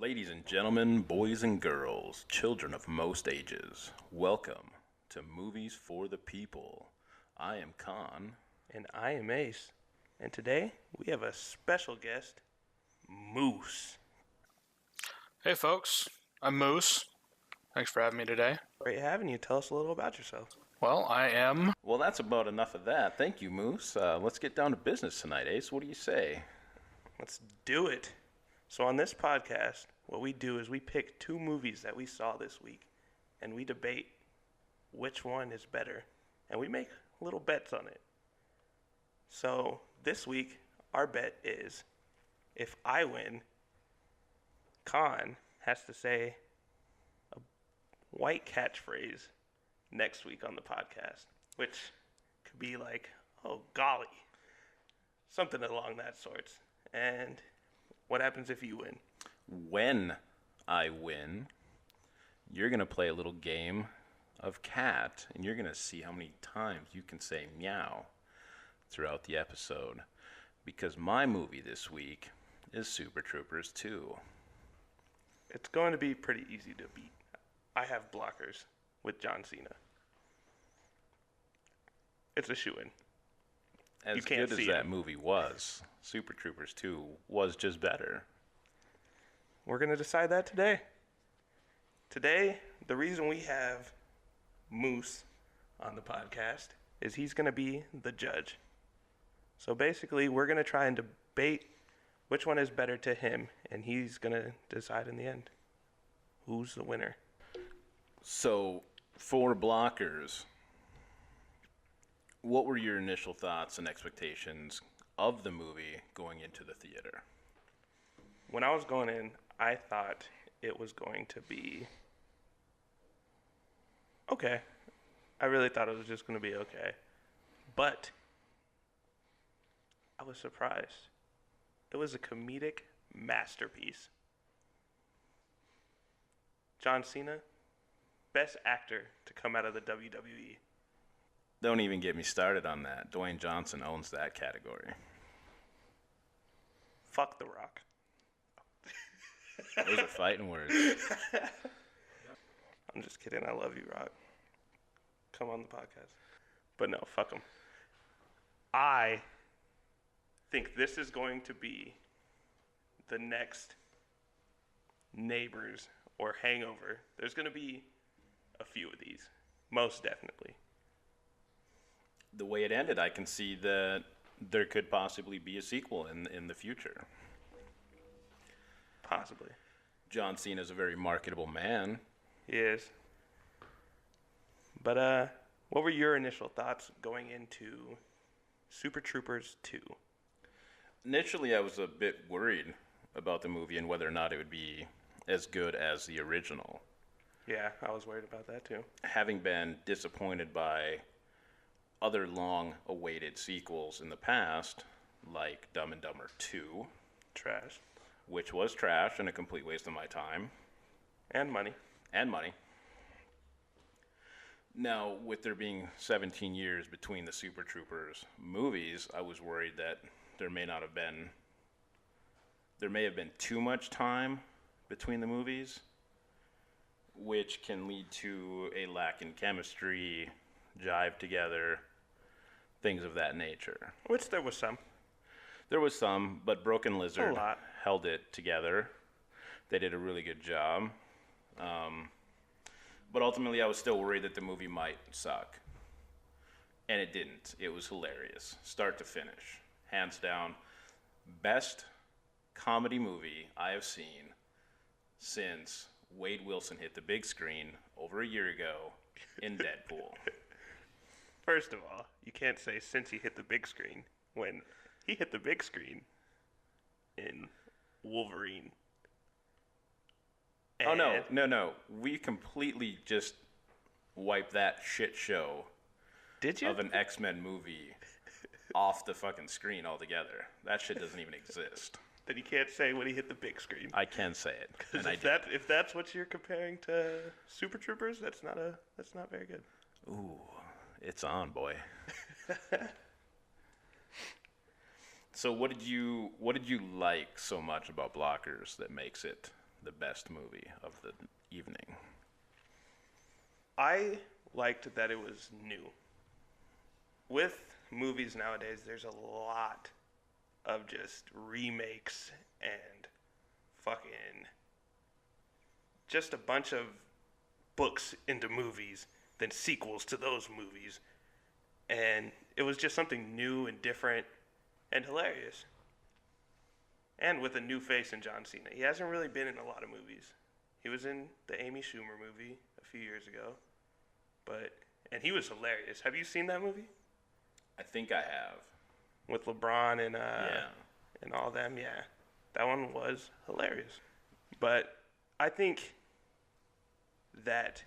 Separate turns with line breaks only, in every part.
Ladies and gentlemen, boys and girls, children of most ages, welcome to Movies for the People. I am Khan.
And I am Ace. And today we have a special guest, Moose.
Hey folks, I'm Moose. Thanks for having me today.
Great having you. Tell us a little about yourself.
Well, I am...
Well, that's about enough of that. Thank you, Moose. Let's get down to business tonight, Ace. What do you say?
Let's do it. So on this podcast, what we do is we pick two movies that we saw this week, and we debate which one is better, and we make little bets on it. So this week, our bet is, if I win, Khan has to say a white catchphrase next week on the podcast, which could be like, oh golly, something along that sort. And what happens if you win?
When I win, you're going to play a little game of cat, and you're going to see how many times you can say meow throughout the episode. Because my movie this week is Super Troopers 2.
It's going to be pretty easy to beat. I have blockers with John Cena. It's a shoo-in.
As good as that movie was, Super Troopers 2 was just better.
We're going to decide that today. Today, the reason we have Moose on the podcast is he's going to be the judge. So basically, we're going to try and debate which one is better to him, and he's going to decide in the end who's the winner.
So, for blockers, what were your initial thoughts and expectations of the movie going into the theater?
When I was going in, I thought it was going to be okay. I really thought it was just going to be okay. But I was surprised. It was a comedic masterpiece. John Cena, best actor to come out of the WWE.
Don't even get me started on that. Dwayne Johnson owns that category.
Fuck The Rock.
Those are fighting words.
I'm just kidding. I love you, Rock. Come on the podcast. But no, fuck him. I think this is going to be the next Neighbors or Hangover. There's going to be a few of these. Most definitely.
The way it ended, I can see that there could possibly be a sequel in the future.
Possibly.
John Cena is a very marketable man.
He is. But what were your initial thoughts going into Super Troopers 2?
Initially, I was a bit worried about the movie and whether or not it would be as good as the original.
Yeah, I was worried about that too.
Having been disappointed by other long-awaited sequels in the past, like Dumb and Dumber 2.
Trash.
Which was trash and a complete waste of my time.
And money.
And money. Now, with there being 17 years between the Super Troopers movies, I was worried that there may have been too much time between the movies, which can lead to a lack in chemistry, jive together, things of that nature.
Which there was some.
There was some, but Broken Lizard held it together. They did a really good job. But ultimately, I was still worried that the movie might suck. And it didn't. It was hilarious, start to finish. Hands down, best comedy movie I have seen since Wade Wilson hit the big screen over a year ago in Deadpool.
First of all, you can't say since he hit the big screen when he hit the big screen in Wolverine.
Oh, no. We completely just wiped that shit show of an X-Men movie off the fucking screen altogether. That shit doesn't even exist.
Then you can't say when he hit the big screen.
I can say it.
Because if that's what you're comparing to Super Troopers, that's not very good.
Ooh, it's on, boy. So what did you like so much about Blockers that makes it the best movie of the evening.
I liked that it was new. With movies nowadays, there's a lot of just remakes and fucking just a bunch of books into movies, then sequels to those movies. And it was just something new and different and hilarious. And with a new face in John Cena. He hasn't really been in a lot of movies. He was in the Amy Schumer movie a few years ago. And he was hilarious. Have you seen that movie?
I think I have.
With LeBron and
Yeah.
and all them, yeah. That one was hilarious. But I think that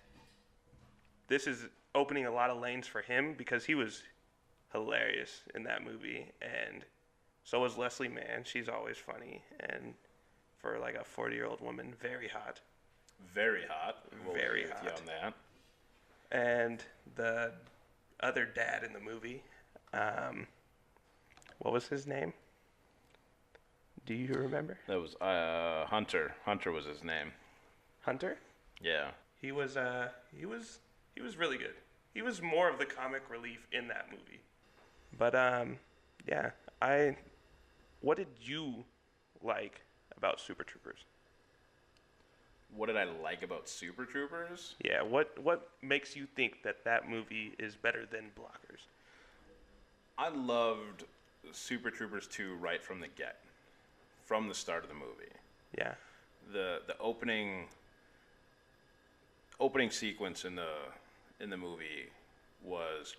this is opening a lot of lanes for him because he was hilarious in that movie, and so was Leslie Mann. She's always funny, and for like a 40-year-old woman, very hot.
Very hot. We'll
Very
agree with you
hot.
on that.
And the other dad in the movie, what was his name? Do you remember?
That was Hunter. Hunter was his name.
Hunter?
Yeah.
He was really good. He was more of the comic relief in that movie. But yeah, what did you like about Super Troopers?
What did I like about Super Troopers?
Yeah, what makes you think that movie is better than Blockers?
I loved Super Troopers 2 right from the start of the movie.
Yeah.
The opening sequence in the movie was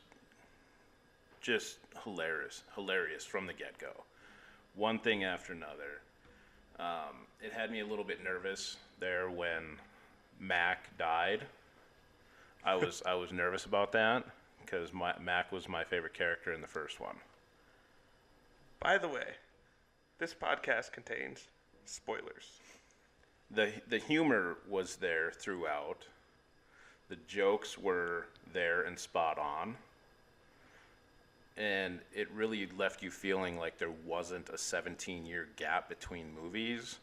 just hilarious from the get-go. One thing after another. It had me a little bit nervous there when Mac died. I was nervous about that because Mac was my favorite character in the first one.
By the way, this podcast contains spoilers.
The humor was there throughout. The jokes were there and spot on. And it really left you feeling like there wasn't a 17-year gap between movies,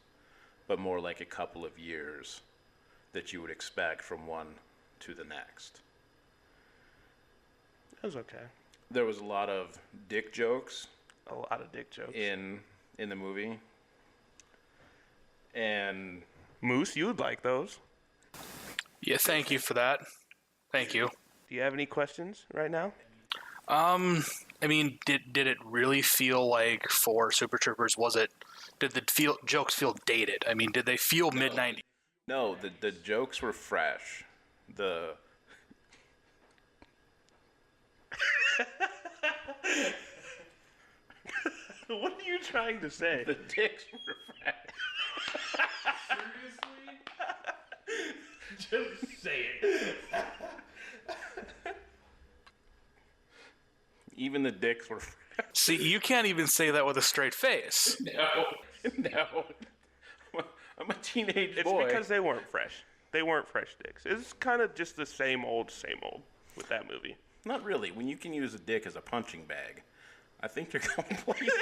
but more like a couple of years that you would expect from one to the next.
It was okay.
There was a lot of dick jokes
A lot of dick jokes.
in the movie. And
Moose, you would like those.
Yeah, thank you for that. Thank you.
Do you have any questions right now?
I mean, did it really feel like for Super Troopers? Did the jokes feel dated? I mean, did they feel mid-90s?
no, the jokes were fresh.
What are you trying to say?
The dicks were fresh.
Seriously? Just say it.
Even the dicks were fresh.
See, you can't even say that with a straight face.
No. I'm a teenage
It's
boy.
because they weren't fresh. They weren't fresh dicks. It's kind of just the same old with that movie.
Not really. When you can use a dick as a punching bag, I think you're going places.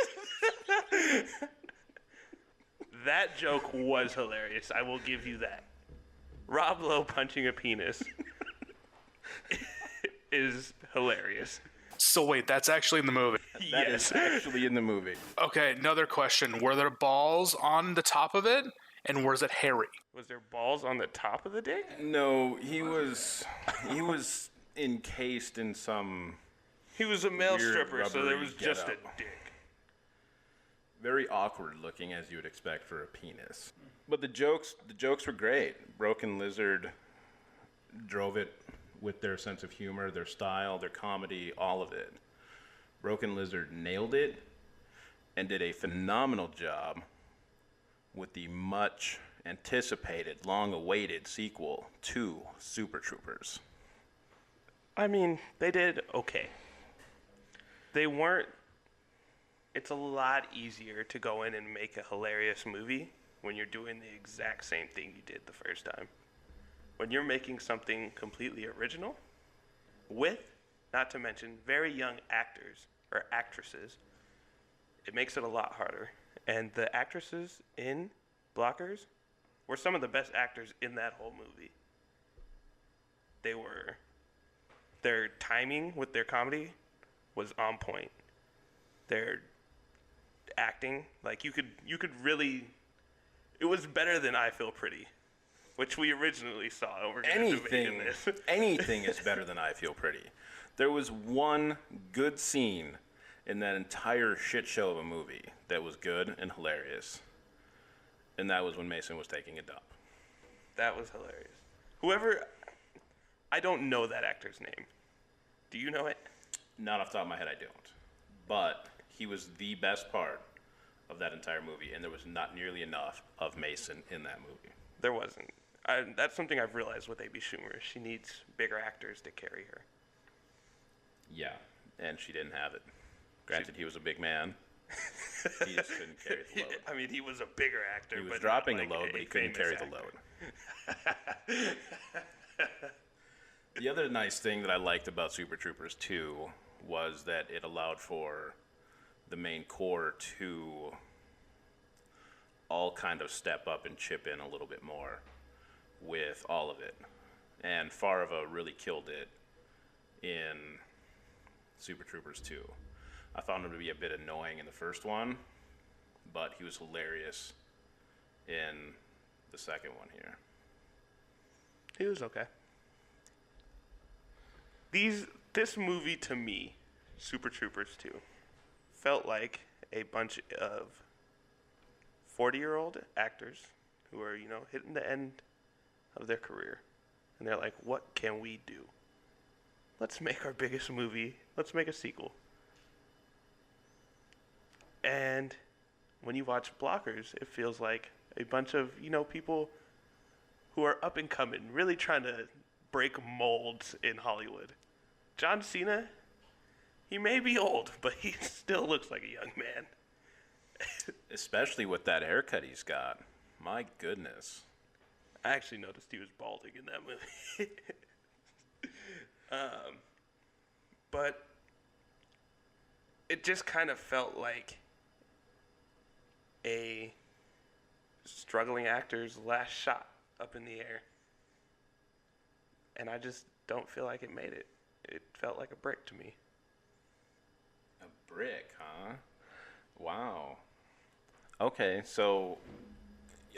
That joke was hilarious. I will give you that. Rob Lowe punching a penis is hilarious.
So wait, that's actually in the movie.
That is actually in the movie.
Okay, another question. Were there balls on the top of it? And was it hairy?
Was there balls on the top of the dick?
No, he was encased in some
He was a male
weird
stripper, so there
rubbery
was just a
getup.
dick.
Very awkward looking, as you would expect for a penis. But the jokes were great. Broken Lizard drove it with their sense of humor, their style, their comedy, all of it. Broken Lizard nailed it and did a phenomenal job with the much anticipated, long-awaited sequel to Super Troopers.
I mean, they did okay. They weren't. It's a lot easier to go in and make a hilarious movie when you're doing the exact same thing you did the first time. When you're making something completely original with, not to mention, very young actors or actresses, it makes it a lot harder. And the actresses in Blockers were some of the best actors in that whole movie. Their timing with their comedy was on point. Their acting, like you could really, it was better than I Feel Pretty, which we originally saw. We're gonna debate in this.
Anything is better than I Feel Pretty. There was one good scene in that entire shit show of a movie that was good and hilarious, and that was when Mason was taking a dump.
That was hilarious. I don't know that actor's name. Do you know it?
Not off the top of my head, I don't. But he was the best part of that entire movie, and there was not nearly enough of Mason in that movie.
There wasn't. That's something I've realized with Amy Schumer. She needs bigger actors to carry her.
Yeah, and she didn't have it. Granted, he was a big man. He just couldn't carry the load.
I mean, he was a bigger actor.
He was
but
dropping
not
the load, but he couldn't carry the load. The other nice thing that I liked about Super Troopers 2 was that it allowed for the main core to all kind of step up and chip in a little bit more with all of it. And Farva really killed it in Super Troopers 2. I found him to be a bit annoying in the first one, but he was hilarious in the second one here.
He was okay. This movie to me, Super Troopers 2, felt like a bunch of 40-year-old actors who are, hitting the end of their career. And they're like, what can we do? Let's make our biggest movie. Let's make a sequel. And when you watch Blockers, it feels like a bunch of, people who are up and coming, really trying to break molds in Hollywood. John Cena, he may be old, but he still looks like a young man.
Especially with that haircut he's got. My goodness.
I actually noticed he was balding in that movie. But it just kind of felt like a struggling actor's last shot up in the air. And I just don't feel like it made it. It felt like a brick to me.
A brick, huh? Wow. Okay, so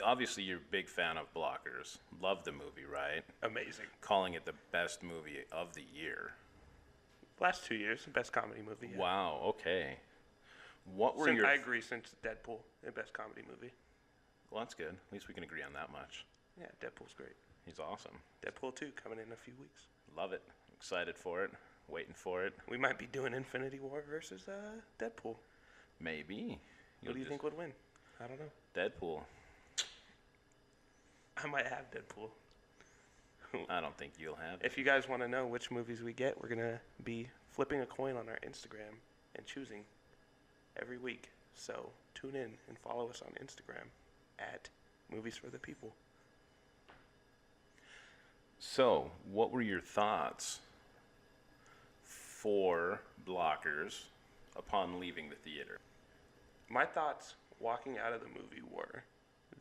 obviously you're a big fan of Blockers. Love the movie, right?
Amazing.
Calling it the best movie of the year.
Last 2 years, best comedy movie. Yeah.
Wow, okay. What were your...
I agree, since Deadpool, the best comedy movie.
Well, that's good. At least we can agree on that much.
Yeah, Deadpool's great.
He's awesome.
Deadpool 2 coming in a few weeks.
Love it. Excited for it. Waiting for it.
We might be doing Infinity War versus Deadpool.
Maybe.
Who do you think would win? I don't know.
Deadpool.
I might have Deadpool.
I don't think you'll have it.
If you guys want to know which movies we get, we're going to be flipping a coin on our Instagram and choosing every week. So tune in and follow us on Instagram at Movies for the People.
So, what were your thoughts for Blockers upon leaving the theater?
My thoughts walking out of the movie were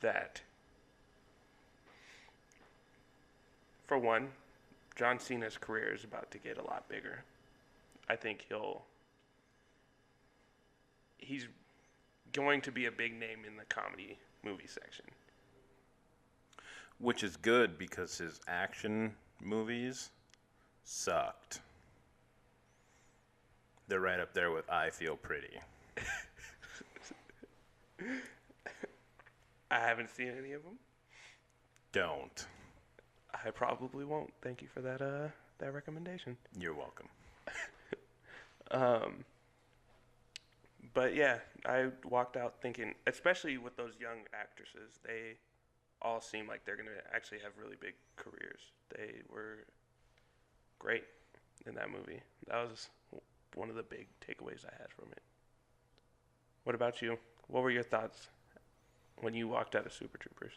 that, for one, John Cena's career is about to get a lot bigger. I think he's going to be a big name in the comedy movie section.
Which is good because his action movies sucked. They're right up there with I Feel Pretty.
I haven't seen any of them.
Don't.
I probably won't. Thank you for that recommendation.
You're welcome.
But yeah, I walked out thinking, especially with those young actresses, they all seem like they're going to actually have really big careers. They were great in that movie. That was one of the big takeaways I had from it. What about you? What were your thoughts when you walked out of Super Troopers?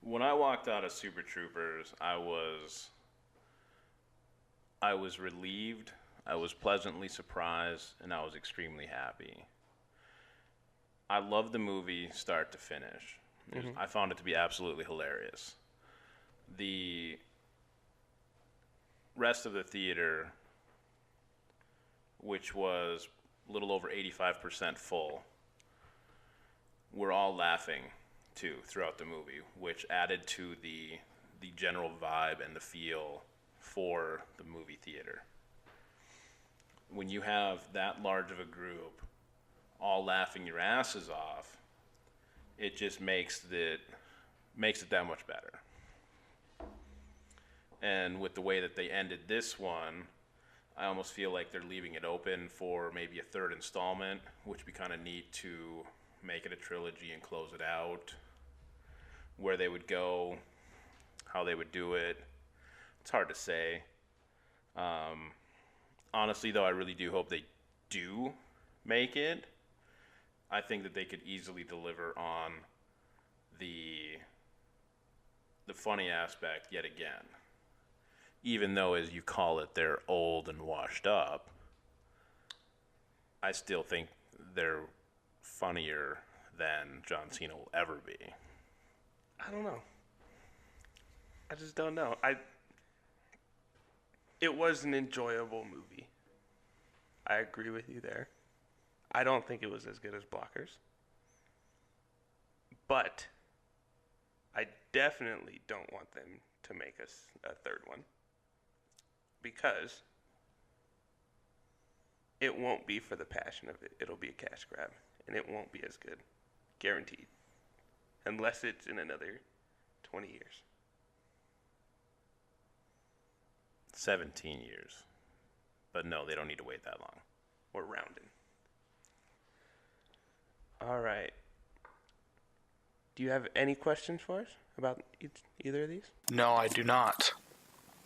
When I walked out of Super Troopers, I was relieved, I was pleasantly surprised, and I was extremely happy. I loved the movie start to finish. I found it to be absolutely hilarious. The rest of the theater, which was a little over 85% full, were all laughing too throughout the movie, which added to the general vibe and the feel for the movie theater. When you have that large of a group all laughing your asses off, it just makes it that much better. And with the way that they ended this one, I almost feel like they're leaving it open for maybe a third installment, which would be kind of neat to make it a trilogy and close it out. Where they would go, how they would do it, it's hard to say. Honestly, though, I really do hope they do make it. I think that they could easily deliver on the funny aspect yet again. Even though, as you call it, they're old and washed up, I still think they're funnier than John Cena will ever be.
I don't know. I just don't know. It was an enjoyable movie. I agree with you there. I don't think it was as good as Blockers. But I definitely don't want them to make us a third one. Because it won't be for the passion of it. It'll be a cash grab. And it won't be as good. Guaranteed. Unless it's in another 20 years.
17 years. But no, they don't need to wait that long.
We're rounding. All right. Do you have any questions for us about either of these?
No, I do not.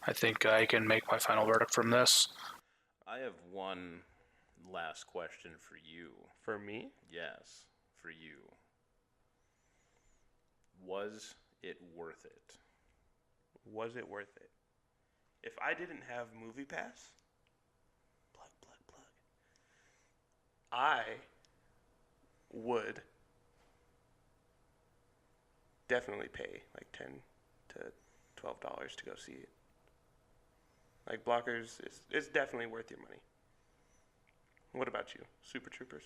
I think I can make my final verdict from this.
I have one last question for you.
For me?
Yes, for you. Was it worth it?
Was it worth it? If I didn't have Movie Pass, plug, I would definitely pay like $10 to $12 to go see it. Like Blockers is definitely worth your money. What about you? Super Troopers?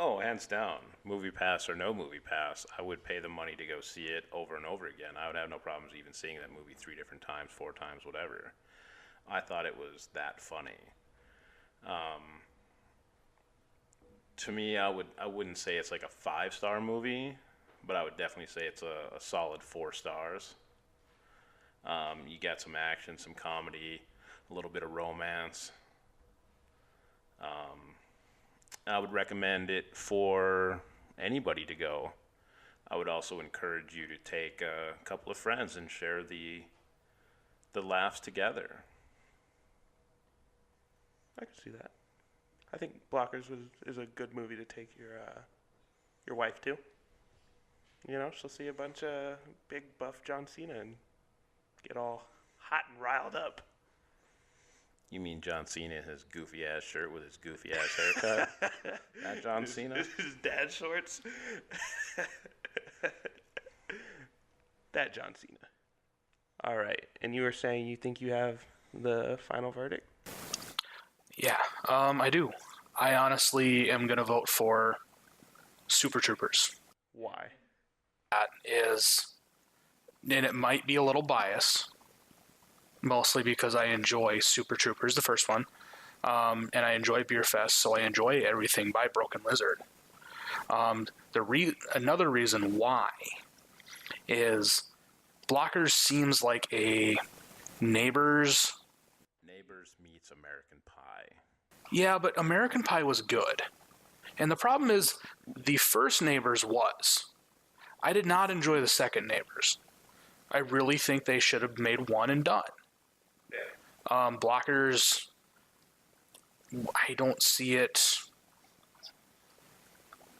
Oh, hands down. Movie Pass or no Movie Pass, I would pay the money to go see it over and over again. I would have no problems even seeing that movie 3 different times, 4 times, whatever. I thought it was that funny. To me, I wouldn't say it's like a 5-star movie, but I would definitely say it's a solid 4 stars. You got some action, some comedy, a little bit of romance. I would recommend it for anybody to go. I would also encourage you to take a couple of friends and share the laughs together.
I can see that. I think Blockers is a good movie to take your wife to. You know, she'll see a bunch of big buff John Cena and get all hot and riled up.
You mean John Cena in his goofy ass shirt with his goofy ass haircut? That John Cena?
His dad shorts. That John Cena. All right. And you were saying you think you have the final verdict?
Yeah, I do. I honestly am going to vote for Super Troopers.
Why?
That is, and it might be a little biased, mostly because I enjoy Super Troopers, the first one, and I enjoy Beer Fest, so I enjoy everything by Broken Lizard. Another reason why is Blockers seems like a Neighbors
meets American Pie.
Yeah, but American Pie was good. And the problem is, the first Neighbors was. I did not enjoy the second Neighbors. I really think they should have made one and done. Blockers, I don't see it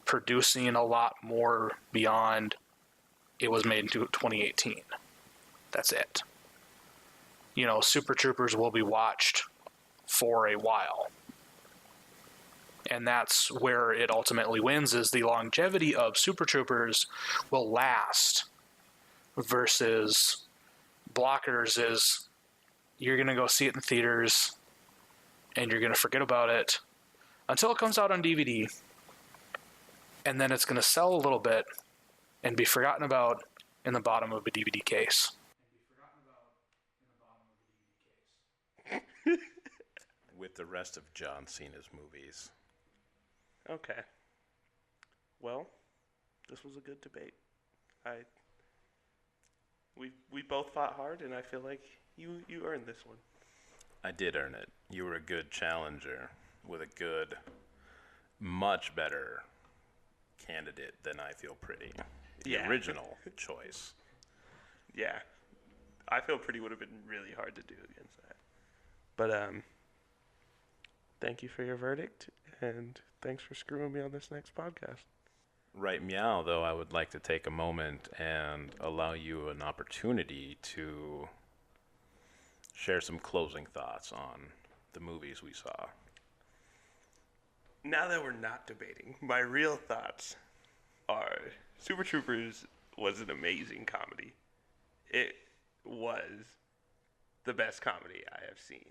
producing a lot more beyond it was made in 2018. That's it. You know, Super Troopers will be watched for a while. And that's where it ultimately wins, is the longevity of Super Troopers will last versus Blockers is you're going to go see it in theaters and you're going to forget about it until it comes out on DVD. And then it's going to sell a little bit and be forgotten about in the bottom of a DVD case.
With the rest of John Cena's movies.
Okay. Well, this was a good debate. We both fought hard, and I feel like you earned this one.
I did earn it. You were a good challenger with a good, much better candidate than I Feel Pretty. The original choice.
Yeah. I Feel Pretty would have been really hard to do against that. But thank you for your verdict, and thanks for screwing me on this next podcast.
Right meow, though, I would like to take a moment and allow you an opportunity to share some closing thoughts on the movies we saw.
Now that we're not debating, my real thoughts are Super Troopers was an amazing comedy. It was the best comedy I have seen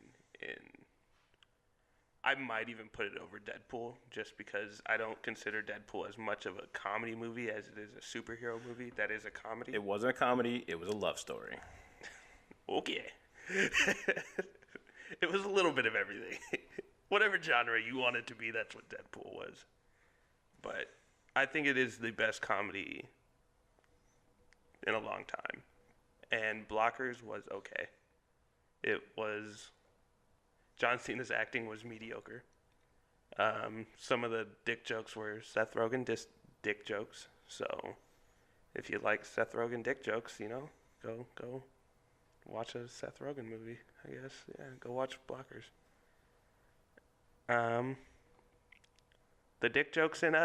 I might even put it over Deadpool, just because I don't consider Deadpool as much of a comedy movie as it is a superhero movie that is a comedy.
It wasn't a comedy, it was a love story.
Okay. It was a little bit of everything. Whatever genre you want it to be, that's what Deadpool was. But I think it is the best comedy in a long time. And Blockers was okay. It was... John Cena's acting was mediocre. Some of the dick jokes were Seth Rogen dick jokes. So if you like Seth Rogen dick jokes, go watch a Seth Rogen movie, I guess. Yeah, go watch Blockers. The dick jokes in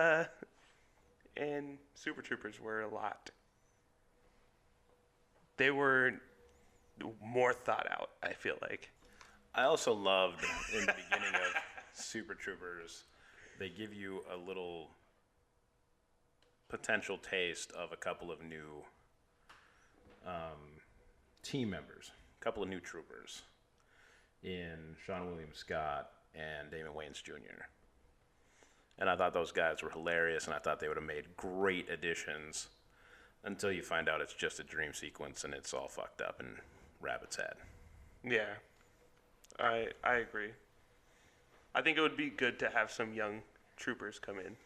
Super Troopers were a lot. They were more thought out, I feel like.
I also loved in the beginning of Super Troopers, they give you a little potential taste of a couple of new team members, a couple of new troopers in Sean William Scott and Damon Wayans Jr. And I thought those guys were hilarious, and I thought they would have made great additions until you find out it's just a dream sequence and it's all fucked up in Rabbit's head.
Yeah. I agree. I think it would be good to have some young troopers come in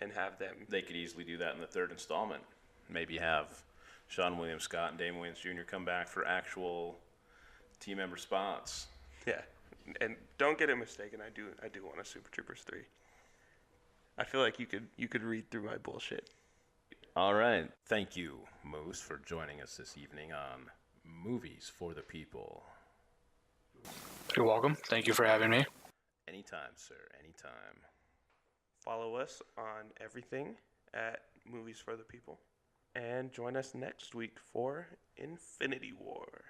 and have them.
They could easily do that in the third installment. Maybe have Sean William Scott and Damon Wayans Jr. come back for actual team member spots.
Yeah, and don't get it mistaken. I do want a Super Troopers 3. I feel like you could read through my bullshit.
All right. Thank you, Moose, for joining us this evening on Movies for the People.
You're welcome. Thank you for having me.
Anytime, sir. Anytime.
Follow us on everything at Movies for the People. And join us next week for Infinity War.